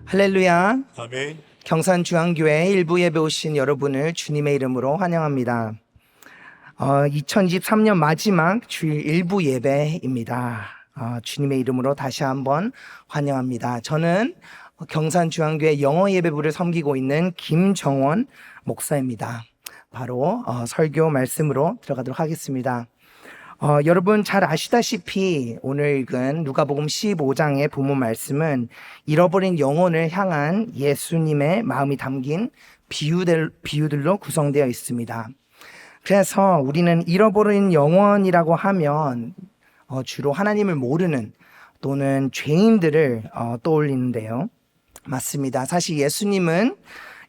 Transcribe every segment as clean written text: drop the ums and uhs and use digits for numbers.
할렐루야. 아멘. 경산중앙교회 일부 예배 오신 여러분을 주님의 이름으로 환영합니다. 2023년 마지막 주일 일부 예배입니다. 주님의 이름으로 다시 한번 환영합니다. 저는 경산중앙교회 영어 예배부를 섬기고 있는 김정원 목사입니다. 바로 설교 말씀으로 들어가도록 하겠습니다. 여러분 잘 아시다시피 오늘 읽은 누가복음 15장의 본문 말씀은 잃어버린 영혼을 향한 예수님의 마음이 담긴 비유들로 구성되어 있습니다. 그래서 우리는 잃어버린 영혼이라고 하면 주로 하나님을 모르는 또는 죄인들을 떠올리는데요. 맞습니다. 사실 예수님은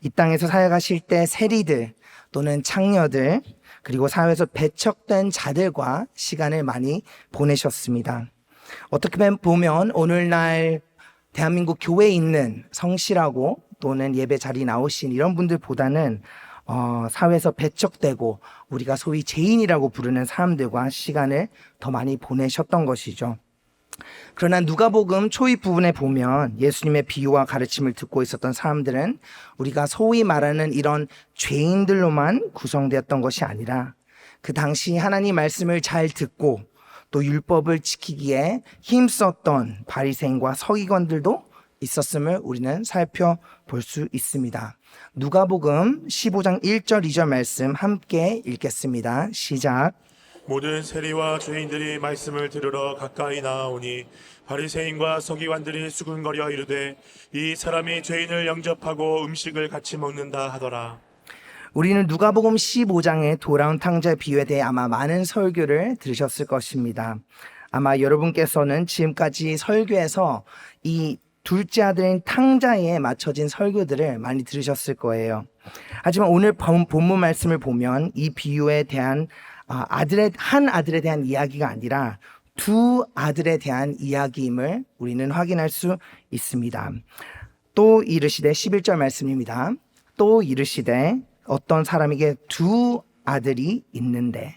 이 땅에서 살아가실 때 세리들 또는 창녀들 그리고 사회에서 배척된 자들과 시간을 많이 보내셨습니다. 어떻게 보면 오늘날 대한민국 교회에 있는 성실하고 또는 예배 자리 나오신 이런 분들보다는 사회에서 배척되고 우리가 소위 죄인이라고 부르는 사람들과 시간을 더 많이 보내셨던 것이죠. 그러나 누가복음 초입 부분에 보면 예수님의 비유와 가르침을 듣고 있었던 사람들은 우리가 소위 말하는 이런 죄인들로만 구성되었던 것이 아니라 그 당시 하나님 말씀을 잘 듣고 또 율법을 지키기에 힘썼던 바리새인과 서기관들도 있었음을 우리는 살펴볼 수 있습니다. 누가복음 15장 1절 2절 말씀 함께 읽겠습니다. 시작. 모든 세리와 죄인들이 말씀을 들으러 가까이 나아오니 바리새인과 서기관들이 수군거려 이르되 이 사람이 죄인을 영접하고 음식을 같이 먹는다 하더라. 우리는 누가복음 15장의 돌아온 탕자 비유에 대해 아마 많은 설교를 들으셨을 것입니다. 아마 여러분께서는 지금까지 설교에서 이 둘째 아들인 탕자에 맞춰진 설교들을 많이 들으셨을 거예요. 하지만 오늘 본문 말씀을 보면 이 비유에 대한 한 아들에 대한 이야기가 아니라 두 아들에 대한 이야기임을 우리는 확인할 수 있습니다. 또 이르시되 11절 말씀입니다. 또 이르시되 어떤 사람에게 두 아들이 있는데,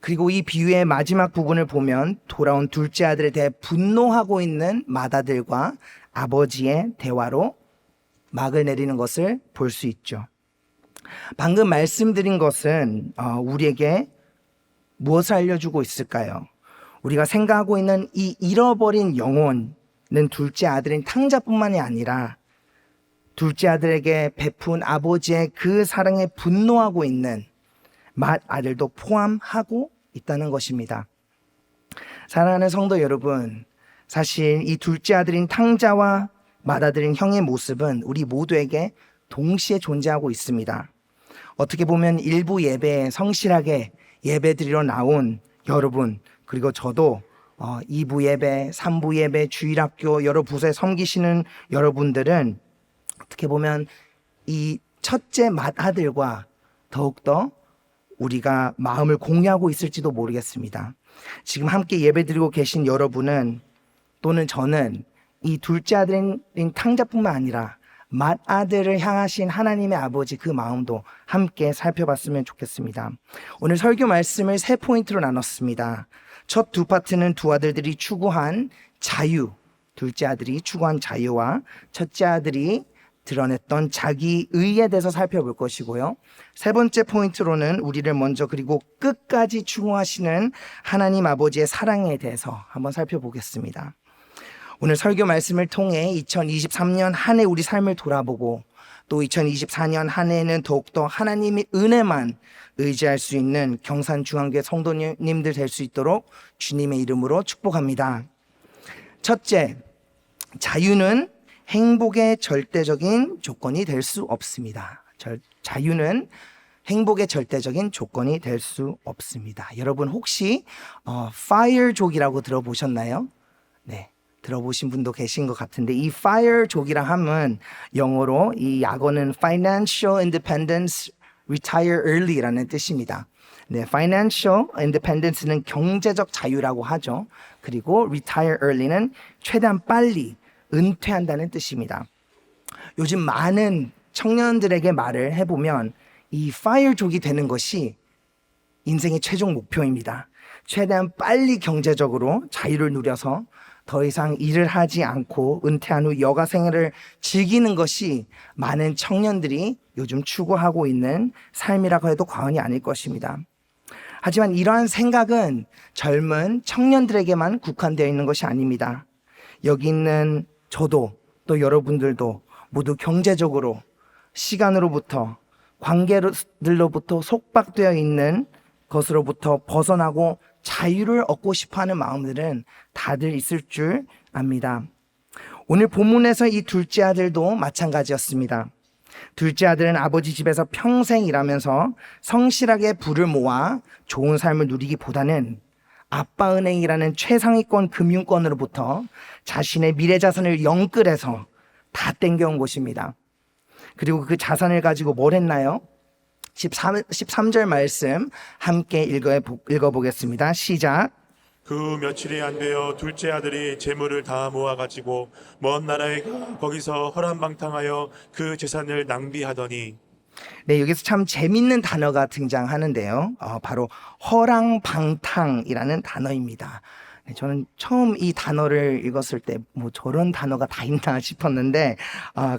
그리고 이 비유의 마지막 부분을 보면 돌아온 둘째 아들에 대해 분노하고 있는 맏아들과 아버지의 대화로 막을 내리는 것을 볼 수 있죠. 방금 말씀드린 것은 우리에게 무엇을 알려주고 있을까요? 우리가 생각하고 있는 이 잃어버린 영혼은 둘째 아들인 탕자뿐만이 아니라 둘째 아들에게 베푼 아버지의 그 사랑에 분노하고 있는 맏아들도 포함하고 있다는 것입니다. 사랑하는 성도 여러분, 사실 이 둘째 아들인 탕자와 맏아들인 형의 모습은 우리 모두에게 동시에 존재하고 있습니다. 어떻게 보면 일부 예배에 성실하게 예배드리러 나온 여러분, 그리고 저도 2부 예배, 3부 예배, 주일학교 여러 부서에 섬기시는 여러분들은 어떻게 보면 이 첫째 맏아들과 더욱더 우리가 마음을 공유하고 있을지도 모르겠습니다. 지금 함께 예배드리고 계신 여러분은 또는 저는 이 둘째 아들인 탕자뿐만 아니라 맏아들을 향하신 하나님의 아버지 그 마음도 함께 살펴봤으면 좋겠습니다. 오늘 설교 말씀을 세 포인트로 나눴습니다. 첫 두 파트는 두 아들들이 추구한 자유, 둘째 아들이 추구한 자유와 첫째 아들이 드러냈던 자기 의에 대해서 살펴볼 것이고요. 세 번째 포인트로는 우리를 먼저 그리고 끝까지 추구하시는 하나님 아버지의 사랑에 대해서 한번 살펴보겠습니다. 오늘 설교 말씀을 통해 2023년 한 해 우리 삶을 돌아보고 또 2024년 한 해에는 더욱더 하나님의 은혜만 의지할 수 있는 경산중앙교회 성도님들 될 수 있도록 주님의 이름으로 축복합니다. 첫째, 자유는 행복의 절대적인 조건이 될 수 없습니다. 자유는 행복의 절대적인 조건이 될 수 없습니다. 여러분 혹시 fire족이라고 들어보셨나요? 네, 들어보신 분도 계신 것 같은데 이 fire족이라 함은 영어로 이 약어는 financial independence, retire early라는 뜻입니다. 네, financial independence는 경제적 자유라고 하죠. 그리고 retire early는 최대한 빨리 은퇴한다는 뜻입니다. 요즘 많은 청년들에게 말을 해보면 이 fire족이 되는 것이 인생의 최종 목표입니다. 최대한 빨리 경제적으로 자유를 누려서 더 이상 일을 하지 않고 은퇴한 후 여가 생활을 즐기는 것이 많은 청년들이 요즘 추구하고 있는 삶이라고 해도 과언이 아닐 것입니다. 하지만 이러한 생각은 젊은 청년들에게만 국한되어 있는 것이 아닙니다. 여기 있는 저도 또 여러분들도 모두 경제적으로, 시간으로부터, 관계들로부터 속박되어 있는 것으로부터 벗어나고 자유를 얻고 싶어하는 마음들은 다들 있을 줄 압니다. 오늘 본문에서 이 둘째 아들도 마찬가지였습니다. 둘째 아들은 아버지 집에서 평생 일하면서 성실하게 부를 모아 좋은 삶을 누리기보다는 아빠 은행이라는 최상위권 금융권으로부터 자신의 미래 자산을 영끌해서 다 땡겨온 것입니다. 그리고 그 자산을 가지고 뭘 했나요? 13절 말씀 함께 읽어보겠습니다. 시작. 그 며칠이 안 되어 둘째 아들이 재물을 다 모아가지고 먼 나라에 가 거기서 허랑방탕하여 그 재산을 낭비하더니. 네, 여기서 참 재밌는 단어가 등장하는데요. 바로 허랑방탕이라는 단어입니다. 네, 저는 처음 이 단어를 읽었을 때 뭐 저런 단어가 다 있나 싶었는데,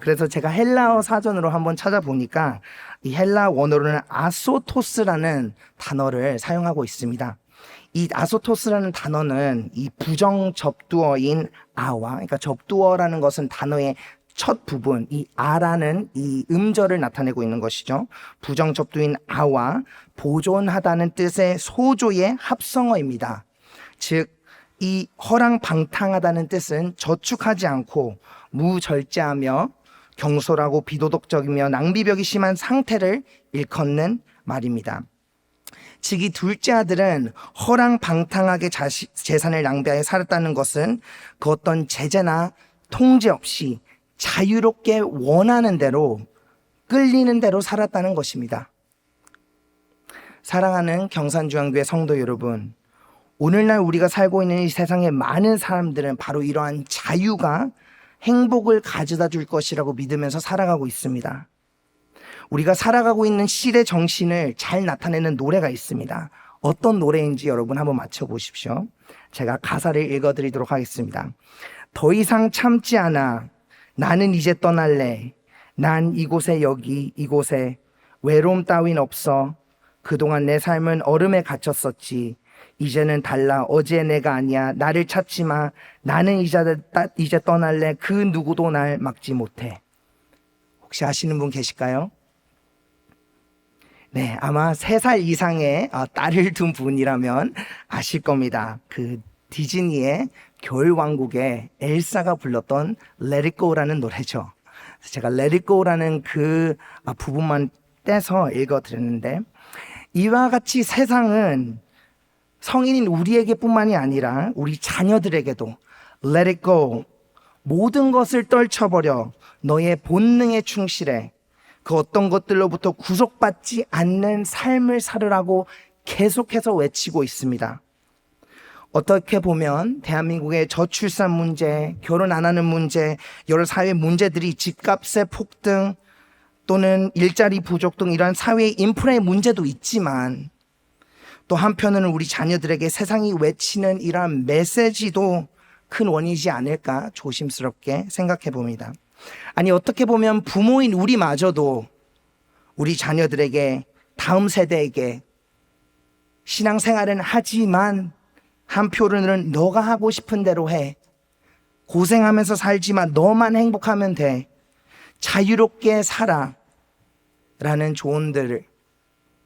그래서 제가 헬라어 사전으로 한번 찾아보니까 이 헬라 원어로는 아소토스라는 단어를 사용하고 있습니다. 이 아소토스라는 단어는 이 부정 접두어인 아와, 그러니까 접두어라는 것은 단어의 첫 부분, 이 아라는 이 음절을 나타내고 있는 것이죠. 부정 접두인 아와 보존하다는 뜻의 소조의 합성어입니다. 즉, 이 허랑방탕하다는 뜻은 저축하지 않고 무절제하며 경솔하고 비도덕적이며 낭비벽이 심한 상태를 일컫는 말입니다. 즉, 이 둘째 아들은 허랑방탕하게 재산을 낭비하여 살았다는 것은 그 어떤 제재나 통제 없이 자유롭게 원하는 대로, 끌리는 대로 살았다는 것입니다. 사랑하는 경산중앙교회 성도 여러분, 오늘날 우리가 살고 있는 이 세상의 많은 사람들은 바로 이러한 자유가 행복을 가져다 줄 것이라고 믿으면서 살아가고 있습니다. 우리가 살아가고 있는 시대 정신을 잘 나타내는 노래가 있습니다. 어떤 노래인지 여러분 한번 맞춰보십시오. 제가 가사를 읽어드리도록 하겠습니다. 더 이상 참지 않아. 나는 이제 떠날래. 난 이곳에 여기 이곳에 외로움 따윈 없어. 그동안 내 삶은 얼음에 갇혔었지. 이제는 달라. 어제 내가 아니야. 나를 찾지 마. 나는 이제 떠날래. 그 누구도 날 막지 못해. 혹시 아시는 분 계실까요? 네, 아마 3살 이상의 딸을 둔 분이라면 아실 겁니다. 그 디즈니의 겨울왕국의 엘사가 불렀던 Let It Go라는 노래죠. 제가 Let It Go라는 그 부분만 떼서 읽어드렸는데, 이와 같이 세상은 성인인 우리에게뿐만이 아니라 우리 자녀들에게도 Let It Go, 모든 것을 떨쳐버려 너의 본능에 충실해, 그 어떤 것들로부터 구속받지 않는 삶을 살으라고 계속해서 외치고 있습니다. 어떻게 보면 대한민국의 저출산 문제, 결혼 안 하는 문제, 여러 사회 문제들이 집값의 폭등 또는 일자리 부족 등 이러한 사회의 인프라의 문제도 있지만, 또 한편으로는 우리 자녀들에게 세상이 외치는 이러한 메시지도 큰 원인이지 않을까 조심스럽게 생각해 봅니다. 아니, 어떻게 보면 부모인 우리마저도 우리 자녀들에게, 다음 세대에게 신앙생활은 하지만 한편으로는 너가 하고 싶은 대로 해. 고생하면서 살지만 너만 행복하면 돼. 자유롭게 살아. 라는 조언들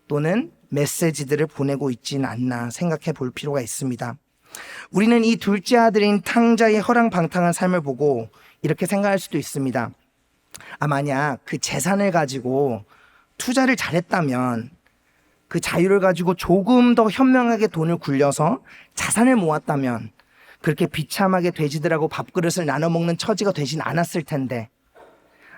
또는 메시지들을 보내고 있지는 않나 생각해 볼 필요가 있습니다. 우리는 이 둘째 아들인 탕자의 허랑방탕한 삶을 보고 이렇게 생각할 수도 있습니다. 만약 그 재산을 가지고 투자를 잘했다면, 그 자유를 가지고 조금 더 현명하게 돈을 굴려서 자산을 모았다면 그렇게 비참하게 돼지들하고 밥그릇을 나눠 먹는 처지가 되진 않았을 텐데,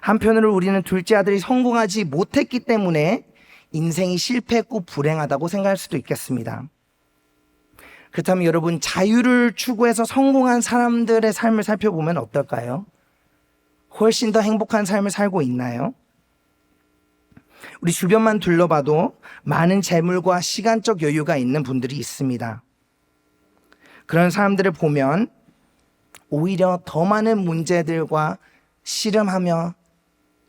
한편으로 우리는 둘째 아들이 성공하지 못했기 때문에 인생이 실패했고 불행하다고 생각할 수도 있겠습니다. 그렇다면 여러분, 자유를 추구해서 성공한 사람들의 삶을 살펴보면 어떨까요? 훨씬 더 행복한 삶을 살고 있나요? 우리 주변만 둘러봐도 많은 재물과 시간적 여유가 있는 분들이 있습니다. 그런 사람들을 보면 오히려 더 많은 문제들과 씨름하며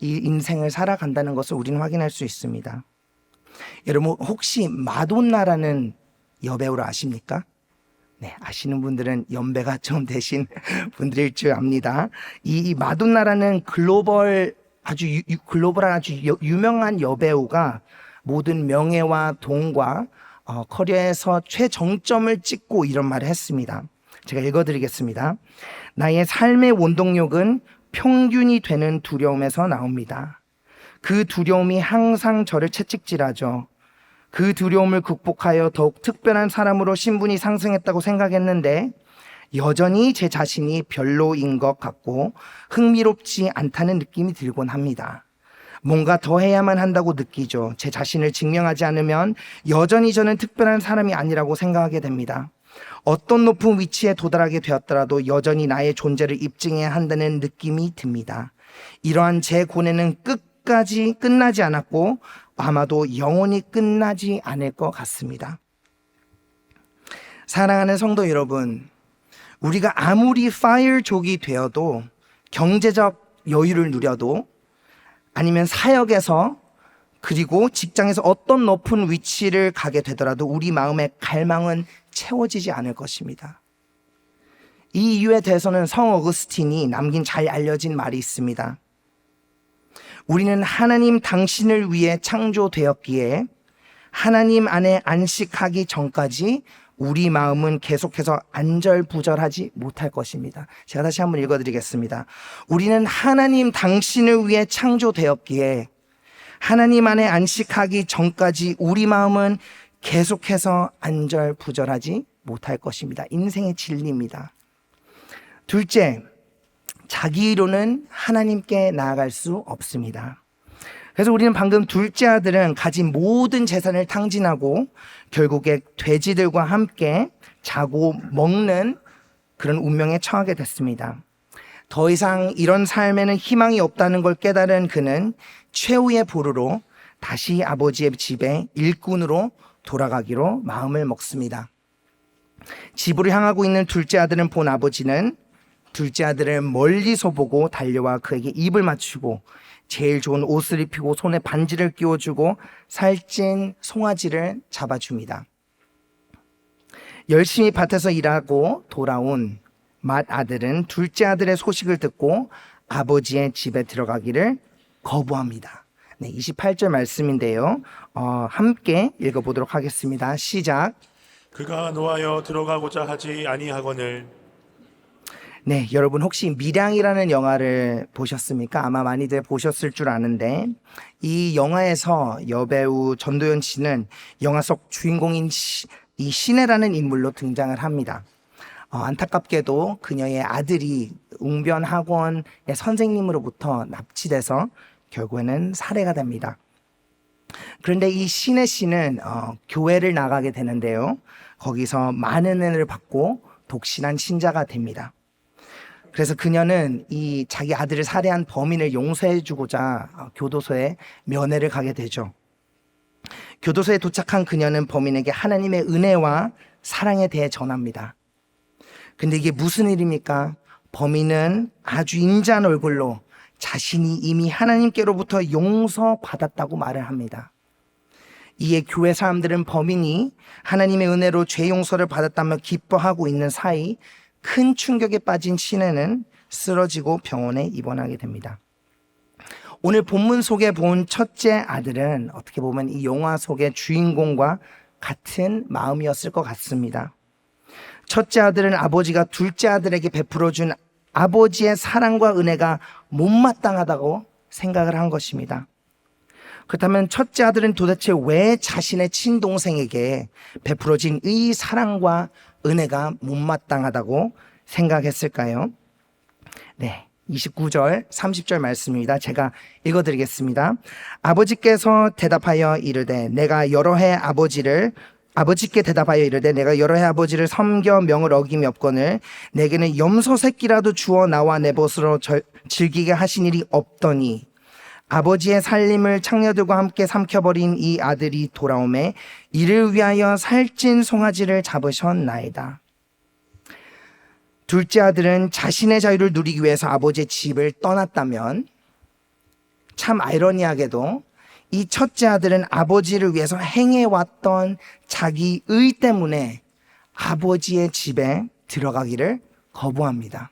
이 인생을 살아간다는 것을 우리는 확인할 수 있습니다. 여러분 혹시 마돈나라는 여배우를 아십니까? 네, 아시는 분들은 연배가 좀 되신 분들일 줄 압니다. 이 마돈나라는 글로벌한 아주 유명한 여배우가 모든 명예와 돈과 커리어에서 최정점을 찍고 이런 말을 했습니다. 제가 읽어드리겠습니다. 나의 삶의 원동력은 평균이 되는 두려움에서 나옵니다. 그 두려움이 항상 저를 채찍질하죠. 그 두려움을 극복하여 더욱 특별한 사람으로 신분이 상승했다고 생각했는데 여전히 제 자신이 별로인 것 같고 흥미롭지 않다는 느낌이 들곤 합니다. 뭔가 더 해야만 한다고 느끼죠. 제 자신을 증명하지 않으면 여전히 저는 특별한 사람이 아니라고 생각하게 됩니다. 어떤 높은 위치에 도달하게 되었더라도 여전히 나의 존재를 입증해야 한다는 느낌이 듭니다. 이러한 제 고뇌는 끝까지 끝나지 않았고 아마도 영원히 끝나지 않을 것 같습니다. 사랑하는 성도 여러분, 우리가 아무리 파이어족이 되어도 경제적 여유를 누려도 아니면 사역에서 그리고 직장에서 어떤 높은 위치를 가게 되더라도 우리 마음의 갈망은 채워지지 않을 것입니다. 이 이유에 대해서는 성 어거스틴이 남긴 잘 알려진 말이 있습니다. 우리는 하나님 당신을 위해 창조되었기에 하나님 안에 안식하기 전까지 우리 마음은 계속해서 안절부절하지 못할 것입니다. 제가 다시 한번 읽어드리겠습니다. 우리는 하나님 당신을 위해 창조되었기에 하나님 안에 안식하기 전까지 우리 마음은 계속해서 안절부절하지 못할 것입니다. 인생의 진리입니다. 둘째, 자기 이로는 하나님께 나아갈 수 없습니다. 그래서 우리는 방금 둘째 아들은 가진 모든 재산을 탕진하고 결국에 돼지들과 함께 자고 먹는 그런 운명에 처하게 됐습니다. 더 이상 이런 삶에는 희망이 없다는 걸 깨달은 그는 최후의 보루로 다시 아버지의 집에 일꾼으로 돌아가기로 마음을 먹습니다. 집으로 향하고 있는 둘째 아들은 본 아버지는 둘째 아들을 멀리서 보고 달려와 그에게 입을 맞추고 제일 좋은 옷을 입히고 손에 반지를 끼워주고 살찐 송아지를 잡아줍니다. 열심히 밭에서 일하고 돌아온 맏아들은 둘째 아들의 소식을 듣고 아버지의 집에 들어가기를 거부합니다. 네, 28절 말씀인데요. 함께 읽어보도록 하겠습니다. 시작. 그가 노하여 들어가고자 하지 아니하거늘. 네, 여러분 혹시 밀양이라는 영화를 보셨습니까? 아마 많이들 보셨을 줄 아는데 이 영화에서 여배우 전도연 씨는 영화 속 주인공인 이 시내라는 인물로 등장을 합니다. 안타깝게도 그녀의 아들이 웅변학원의 선생님으로부터 납치돼서 결국에는 살해가 됩니다. 그런데 이 시내 씨는 교회를 나가게 되는데요. 거기서 많은 은혜를 받고 독실한 신자가 됩니다. 그래서 그녀는 이 자기 아들을 살해한 범인을 용서해 주고자 교도소에 면회를 가게 되죠. 교도소에 도착한 그녀는 범인에게 하나님의 은혜와 사랑에 대해 전합니다. 근데 이게 무슨 일입니까? 범인은 아주 인자한 얼굴로 자신이 이미 하나님께로부터 용서받았다고 말을 합니다. 이에 교회 사람들은 범인이 하나님의 은혜로 죄 용서를 받았다며 기뻐하고 있는 사이 큰 충격에 빠진 시내는 쓰러지고 병원에 입원하게 됩니다. 오늘 본문 속에 본 첫째 아들은 어떻게 보면 이 영화 속의 주인공과 같은 마음이었을 것 같습니다. 첫째 아들은 아버지가 둘째 아들에게 베풀어준 아버지의 사랑과 은혜가 못마땅하다고 생각을 한 것입니다. 그렇다면 첫째 아들은 도대체 왜 자신의 친동생에게 베풀어진 이 사랑과 은혜가 못마땅하다고 생각했을까요? 네, 29절, 30절 말씀입니다. 제가 읽어드리겠습니다. 아버지께서 대답하여 이르되 내가 여러 해 아버지께 대답하여 이르되 내가 여러 해 아버지를 섬겨 명을 어김이 없거늘 내게는 염소 새끼라도 주어 나와 내 벗으로 즐기게 하신 일이 없더니 아버지의 살림을 창녀들과 함께 삼켜버린 이 아들이 돌아오매 이를 위하여 살찐 송아지를 잡으셨나이다. 둘째 아들은 자신의 자유를 누리기 위해서 아버지의 집을 떠났다면, 참 아이러니하게도 이 첫째 아들은 아버지를 위해서 행해왔던 자기 의 때문에 아버지의 집에 들어가기를 거부합니다.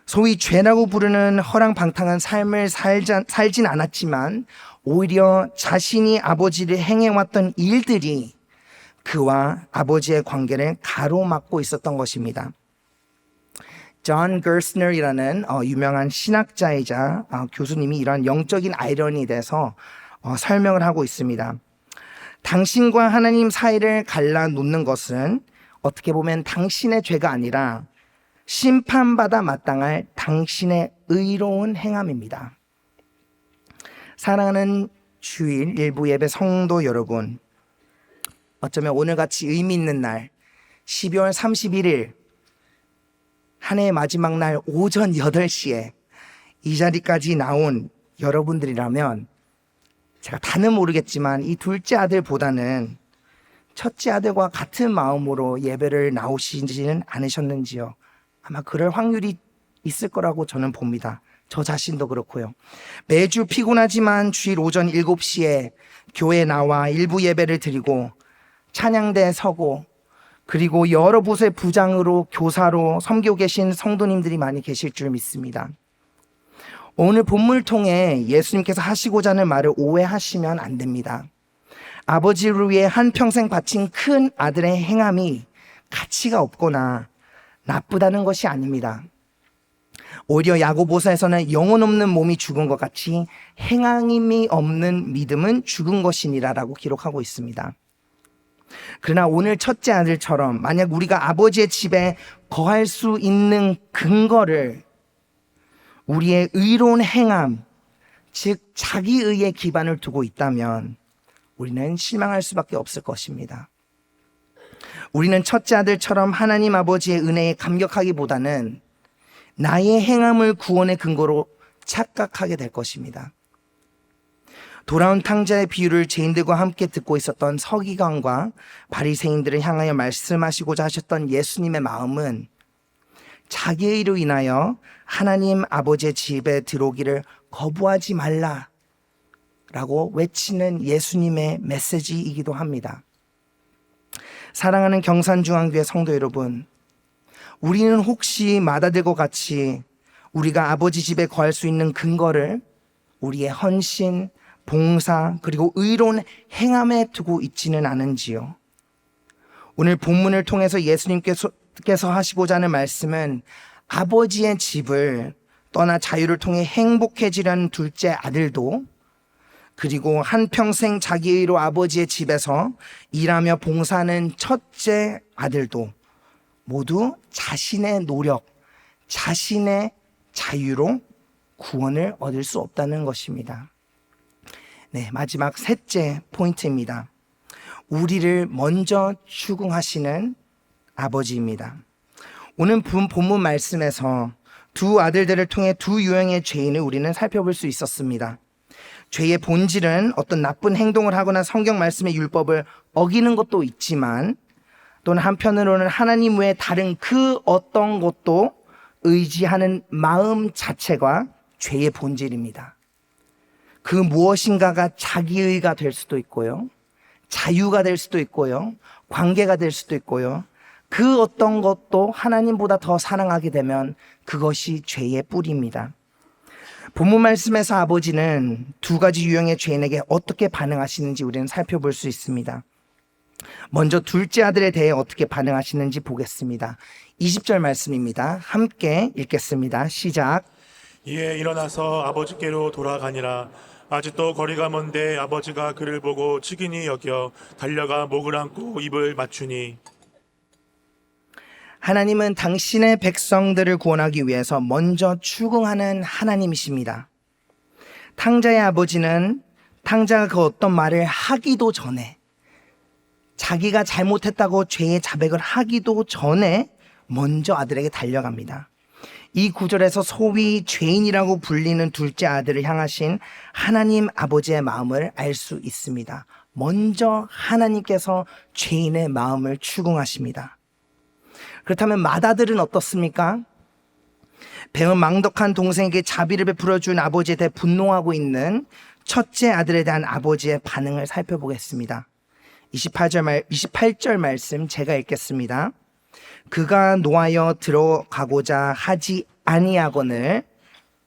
소위 죄라고 부르는 허랑방탕한 삶을 살진 않았지만 오히려 자신이 아버지를 행해왔던 일들이 그와 아버지의 관계를 가로막고 있었던 것입니다. 존 거스너이라는 유명한 신학자이자 교수님이 이러한 영적인 아이러니에 대해서 설명을 하고 있습니다. 당신과 하나님 사이를 갈라놓는 것은 어떻게 보면 당신의 죄가 아니라 심판받아 마땅할 당신의 의로운 행함입니다. 사랑하는 주일 일부 예배 성도 여러분, 어쩌면 오늘같이 의미 있는 날 12월 31일 한 해의 마지막 날 오전 8시에 이 자리까지 나온 여러분들이라면 제가 다는 모르겠지만 이 둘째 아들보다는 첫째 아들과 같은 마음으로 예배를 나오시지는 않으셨는지요? 아마 그럴 확률이 있을 거라고 저는 봅니다. 저 자신도 그렇고요. 매주 피곤하지만 주일 오전 7시에 교회에 나와 일부 예배를 드리고 찬양대에 서고 그리고 여러 곳의 부장으로 교사로 섬기고 계신 성도님들이 많이 계실 줄 믿습니다. 오늘 본문을 통해 예수님께서 하시고자 하는 말을 오해하시면 안 됩니다. 아버지를 위해 한평생 바친 큰 아들의 행함이 가치가 없거나 나쁘다는 것이 아닙니다. 오히려 야고보서에서는 영혼 없는 몸이 죽은 것 같이 행함이 없는 믿음은 죽은 것이니라라고 기록하고 있습니다. 그러나 오늘 첫째 아들처럼 만약 우리가 아버지의 집에 거할 수 있는 근거를 우리의 의로운 행함, 즉 자기의에 기반을 두고 있다면 우리는 실망할 수밖에 없을 것입니다. 우리는 첫째 아들처럼 하나님 아버지의 은혜에 감격하기보다는 나의 행함을 구원의 근거로 착각하게 될 것입니다. 돌아온 탕자의 비유를 죄인들과 함께 듣고 있었던 서기관과 바리새인들을 향하여 말씀하시고자 하셨던 예수님의 마음은 자기의 의로 인하여 하나님 아버지의 집에 들어오기를 거부하지 말라라고 외치는 예수님의 메시지이기도 합니다. 사랑하는 경산중앙교회 성도 여러분, 우리는 혹시 맏아들과 같이 우리가 아버지 집에 거할 수 있는 근거를 우리의 헌신, 봉사, 그리고 의로운 행함에 두고 있지는 않은지요? 오늘 본문을 통해서 예수님께서 하시고자 하는 말씀은 아버지의 집을 떠나 자유를 통해 행복해지려는 둘째 아들도 그리고 한평생 자기 의로 아버지의 집에서 일하며 봉사하는 첫째 아들도 모두 자신의 노력, 자신의 자유로 구원을 얻을 수 없다는 것입니다. 네, 마지막 셋째 포인트입니다. 우리를 먼저 추궁하시는 아버지입니다. 오늘 본문 말씀에서 두 아들들을 통해 두 유형의 죄인을 우리는 살펴볼 수 있었습니다. 죄의 본질은 어떤 나쁜 행동을 하거나 성경 말씀의 율법을 어기는 것도 있지만 또는 한편으로는 하나님 외에 다른 그 어떤 것도 의지하는 마음 자체가 죄의 본질입니다. 그 무엇인가가 자기의가 될 수도 있고요. 자유가 될 수도 있고요. 관계가 될 수도 있고요. 그 어떤 것도 하나님보다 더 사랑하게 되면 그것이 죄의 뿌리입니다. 본문 말씀에서 아버지는 두 가지 유형의 죄인에게 어떻게 반응하시는지 우리는 살펴볼 수 있습니다. 먼저 둘째 아들에 대해 어떻게 반응하시는지 보겠습니다. 20절 말씀입니다. 함께 읽겠습니다. 시작. 이에 일어나서 아버지께로 돌아가니라. 아직도 거리가 먼데 아버지가 그를 보고 측은히 여겨 달려가 목을 안고 입을 맞추니. 하나님은 당신의 백성들을 구원하기 위해서 먼저 추궁하는 하나님이십니다. 탕자의 아버지는 탕자가 그 어떤 말을 하기도 전에, 자기가 잘못했다고 죄의 자백을 하기도 전에 먼저 아들에게 달려갑니다. 이 구절에서 소위 죄인이라고 불리는 둘째 아들을 향하신 하나님 아버지의 마음을 알 수 있습니다. 먼저 하나님께서 죄인의 마음을 추궁하십니다. 그렇다면 맏아들은 어떻습니까? 배은 망덕한 동생에게 자비를 베풀어준 아버지에 대해 분노하고 있는 첫째 아들에 대한 아버지의 반응을 살펴보겠습니다. 28절 말씀 제가 읽겠습니다. 그가 노하여 들어가고자 하지 아니하거늘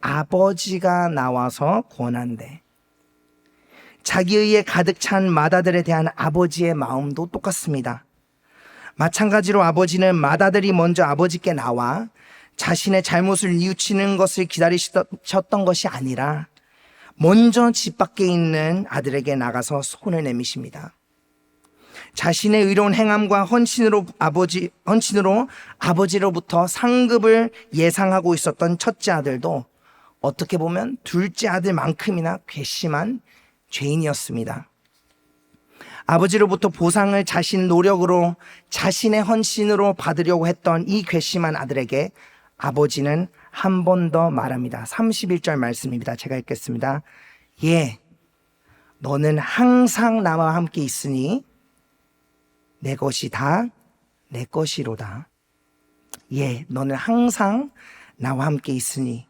아버지가 나와서 권한대. 자기 의에 가득 찬 맏아들에 대한 아버지의 마음도 똑같습니다. 마찬가지로 아버지는 맏아들이 먼저 아버지께 나와 자신의 잘못을 뉘우치는 것을 기다리셨던 것이 아니라 먼저 집 밖에 있는 아들에게 나가서 손을 내미십니다. 자신의 의로운 행함과 헌신으로 아버지로부터 상급을 예상하고 있었던 첫째 아들도 어떻게 보면 둘째 아들만큼이나 괘씸한 죄인이었습니다. 아버지로부터 보상을 자신 노력으로 자신의 헌신으로 받으려고 했던 이 괘씸한 아들에게 아버지는 한 번 더 말합니다. 31절 말씀입니다. 제가 읽겠습니다. 예, 너는 항상 나와 함께 있으니 내 것이 다 내 것이로다. 예, 너는 항상 나와 함께 있으니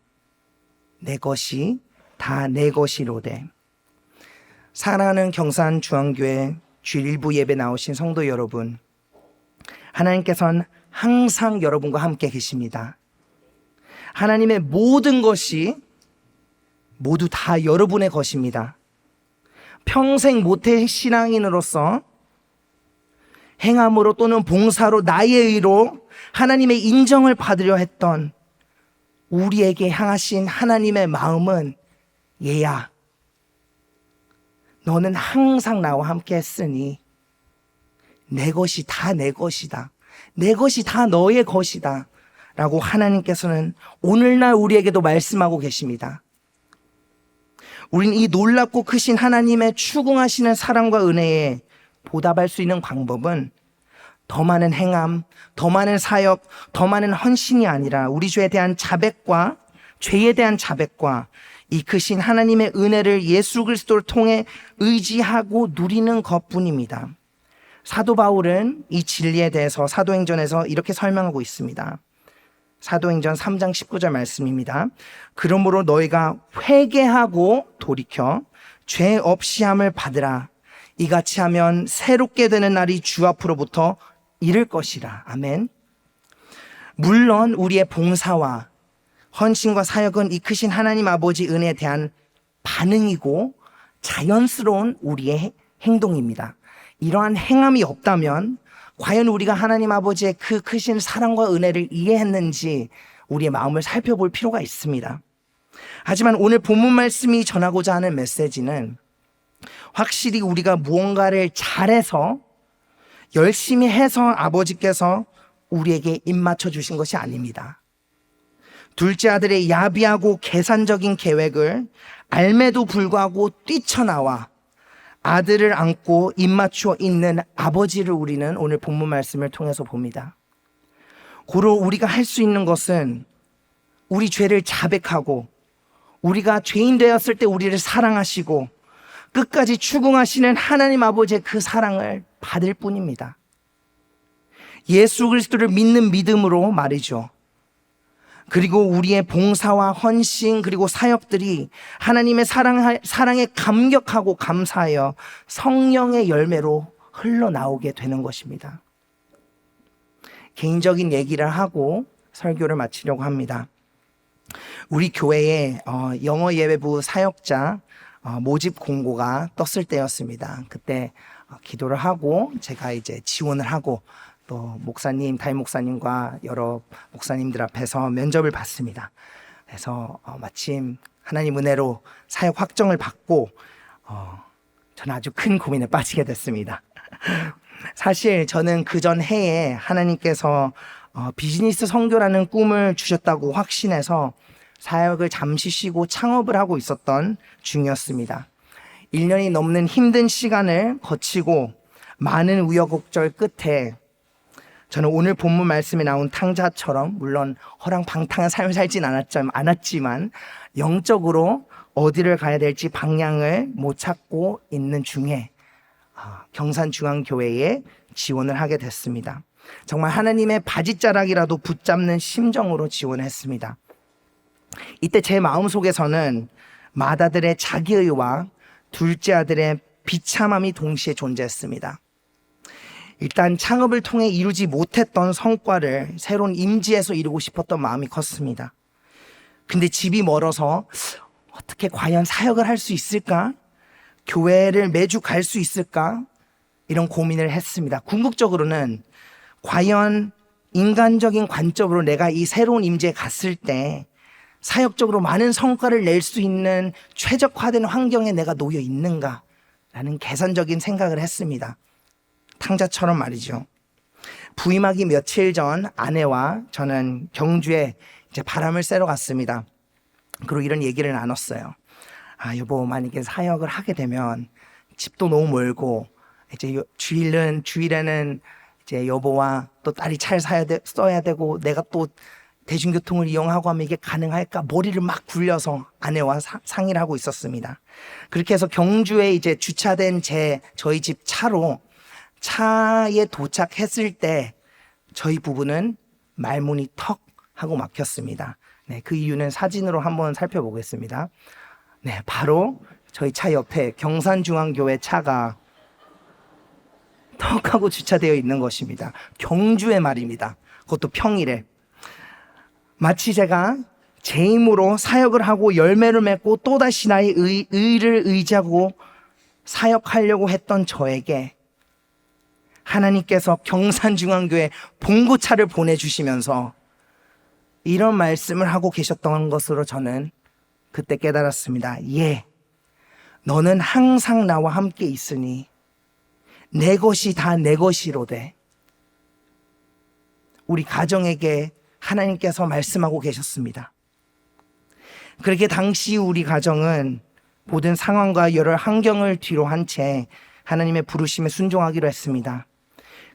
내 것이 다 내 것이로되. 사랑하는 경산중앙교회 주일 일부 예배 나오신 성도 여러분, 하나님께서는 항상 여러분과 함께 계십니다. 하나님의 모든 것이 모두 다 여러분의 것입니다. 평생 모태신앙인으로서 행함으로 또는 봉사로 나의 의로 하나님의 인정을 받으려 했던 우리에게 향하신 하나님의 마음은 얘야, 너는 항상 나와 함께 했으니 내 것이 다 내 것이다. 내 것이 다 너의 것이다. 라고 하나님께서는 오늘날 우리에게도 말씀하고 계십니다. 우린 이 놀랍고 크신 하나님의 추궁하시는 사랑과 은혜에 보답할 수 있는 방법은 더 많은 행함, 더 많은 사역, 더 많은 헌신이 아니라 우리 죄에 대한 자백과 죄에 대한 자백과 이 크신 하나님의 은혜를 예수 그리스도를 통해 의지하고 누리는 것뿐입니다. 사도 바울은 이 진리에 대해서 사도행전에서 이렇게 설명하고 있습니다. 사도행전 3장 19절 말씀입니다. 그러므로 너희가 회개하고 돌이켜 죄 없이 함을 받으라. 이같이 하면 새롭게 되는 날이 주 앞으로부터 이를 것이라. 아멘. 물론 우리의 봉사와 헌신과 사역은 이 크신 하나님 아버지 은혜에 대한 반응이고 자연스러운 우리의 행동입니다. 이러한 행함이 없다면 과연 우리가 하나님 아버지의 그 크신 사랑과 은혜를 이해했는지 우리의 마음을 살펴볼 필요가 있습니다. 하지만 오늘 본문 말씀이 전하고자 하는 메시지는 확실히 우리가 무언가를 잘해서 열심히 해서 아버지께서 우리에게 입맞춰 주신 것이 아닙니다. 둘째 아들의 야비하고 계산적인 계획을 알매도 불구하고 뛰쳐나와 아들을 안고 입맞추어 있는 아버지를 우리는 오늘 본문 말씀을 통해서 봅니다. 고로 우리가 할 수 있는 것은 우리 죄를 자백하고 우리가 죄인 되었을 때 우리를 사랑하시고 끝까지 추궁하시는 하나님 아버지의 그 사랑을 받을 뿐입니다. 예수 그리스도를 믿는 믿음으로 말이죠. 그리고 우리의 봉사와 헌신 그리고 사역들이 하나님의 사랑에 감격하고 감사하여 성령의 열매로 흘러나오게 되는 것입니다. 개인적인 얘기를 하고 설교를 마치려고 합니다. 우리 교회에 영어 예배부 사역자 모집 공고가 떴을 때였습니다. 그때 기도를 하고 제가 이제 지원을 하고 또 목사님, 담임 목사님과 여러 목사님들 앞에서 면접을 봤습니다. 그래서 마침 하나님 은혜로 사역 확정을 받고 저는 아주 큰 고민에 빠지게 됐습니다. 사실 저는 그전 해에 하나님께서 비즈니스 선교라는 꿈을 주셨다고 확신해서 사역을 잠시 쉬고 창업을 하고 있었던 중이었습니다. 1년이 넘는 힘든 시간을 거치고 많은 우여곡절 끝에 저는 오늘 본문 말씀에 나온 탕자처럼 물론 허랑방탕한 삶을 살진 않았지만 영적으로 어디를 가야 될지 방향을 못 찾고 있는 중에 경산중앙교회에 지원을 하게 됐습니다. 정말 하나님의 바지자락이라도 붙잡는 심정으로 지원했습니다. 이때 제 마음속에서는 맏아들의 자기의와 둘째 아들의 비참함이 동시에 존재했습니다. 일단 창업을 통해 이루지 못했던 성과를 새로운 임지에서 이루고 싶었던 마음이 컸습니다. 근데 집이 멀어서 어떻게 과연 사역을 할 수 있을까? 교회를 매주 갈 수 있을까? 이런 고민을 했습니다. 궁극적으로는 과연 인간적인 관점으로 내가 이 새로운 임지에 갔을 때 사역적으로 많은 성과를 낼 수 있는 최적화된 환경에 내가 놓여 있는가라는 계산적인 생각을 했습니다. 탕자처럼 말이죠. 부임하기 며칠 전 아내와 저는 경주에 이제 바람을 쐬러 갔습니다. 그리고 이런 얘기를 나눴어요. 여보, 만약에 사역을 하게 되면 집도 너무 멀고 이제 주일에는 이제 여보와 또 딸이 차를 써야 되고 내가 또 대중교통을 이용하고 하면 이게 가능할까? 머리를 막 굴려서 아내와 상의를 하고 있었습니다. 그렇게 해서 경주에 이제 주차된 저희 집 차에 도착했을 때 저희 부부는 말문이 턱 하고 막혔습니다. 네, 그 이유는 사진으로 한번 살펴보겠습니다. 네, 바로 저희 차 옆에 경산중앙교회 차가 턱 하고 주차되어 있는 것입니다. 경주에 말입니다. 그것도 평일에. 마치 제가 제 힘으로 사역을 하고 열매를 맺고 또다시 나의 의를 의지하고 사역하려고 했던 저에게 하나님께서 경산중앙교회 봉고차를 보내주시면서 이런 말씀을 하고 계셨던 것으로 저는 그때 깨달았습니다. 예, 너는 항상 나와 함께 있으니 내 것이 다 내 것이로되. 우리 가정에게 하나님께서 말씀하고 계셨습니다. 그렇게 당시 우리 가정은 모든 상황과 여러 환경을 뒤로 한 채 하나님의 부르심에 순종하기로 했습니다.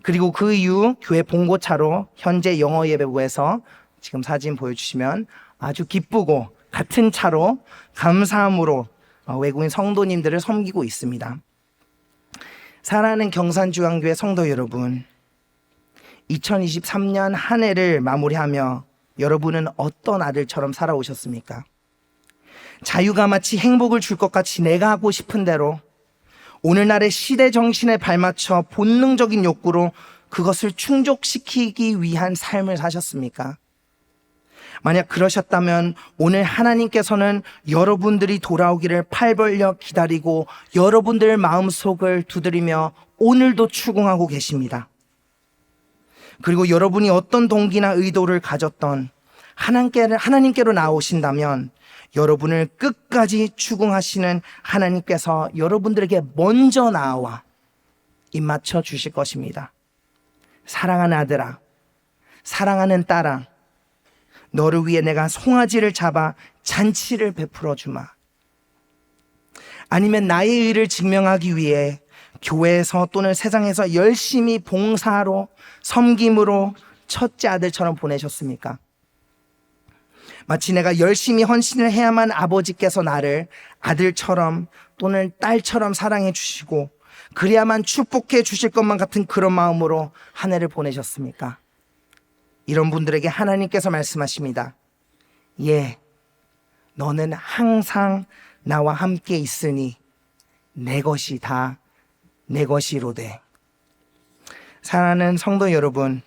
그리고 그 이후 교회 봉고차로 현재 영어 예배부에서 지금 사진 보여주시면 아주 기쁘고 같은 차로 감사함으로 외국인 성도님들을 섬기고 있습니다. 사랑하는 경산중앙교회 성도 여러분, 2023년 한 해를 마무리하며 여러분은 어떤 아들처럼 살아오셨습니까? 자유가 마치 행복을 줄 것 같이 내가 하고 싶은 대로 오늘날의 시대 정신에 발맞춰 본능적인 욕구로 그것을 충족시키기 위한 삶을 사셨습니까? 만약 그러셨다면 오늘 하나님께서는 여러분들이 돌아오기를 팔 벌려 기다리고 여러분들의 마음속을 두드리며 오늘도 추궁하고 계십니다. 그리고 여러분이 어떤 동기나 의도를 가졌던 하나님께로 나오신다면 여러분을 끝까지 추궁하시는 하나님께서 여러분들에게 먼저 나와 입맞춰 주실 것입니다. 사랑하는 아들아, 사랑하는 딸아, 너를 위해 내가 송아지를 잡아 잔치를 베풀어 주마. 아니면 나의 의를 증명하기 위해 교회에서 또는 세상에서 열심히 봉사로 섬김으로 첫째 아들처럼 보내셨습니까? 마치 내가 열심히 헌신을 해야만 아버지께서 나를 아들처럼 또는 딸처럼 사랑해 주시고 그래야만 축복해 주실 것만 같은 그런 마음으로 한 해를 보내셨습니까? 이런 분들에게 하나님께서 말씀하십니다. 예, 너는 항상 나와 함께 있으니 내 것이 다 내 것이로되. 사랑하는 성도 여러분,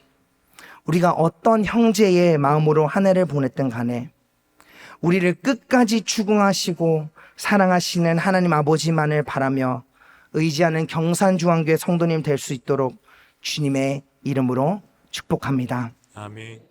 우리가 어떤 형제의 마음으로 한 해를 보냈든 간에 우리를 끝까지 추궁하시고 사랑하시는 하나님 아버지만을 바라며 의지하는 경산중앙교회 성도님 될 수 있도록 주님의 이름으로 축복합니다. 아멘.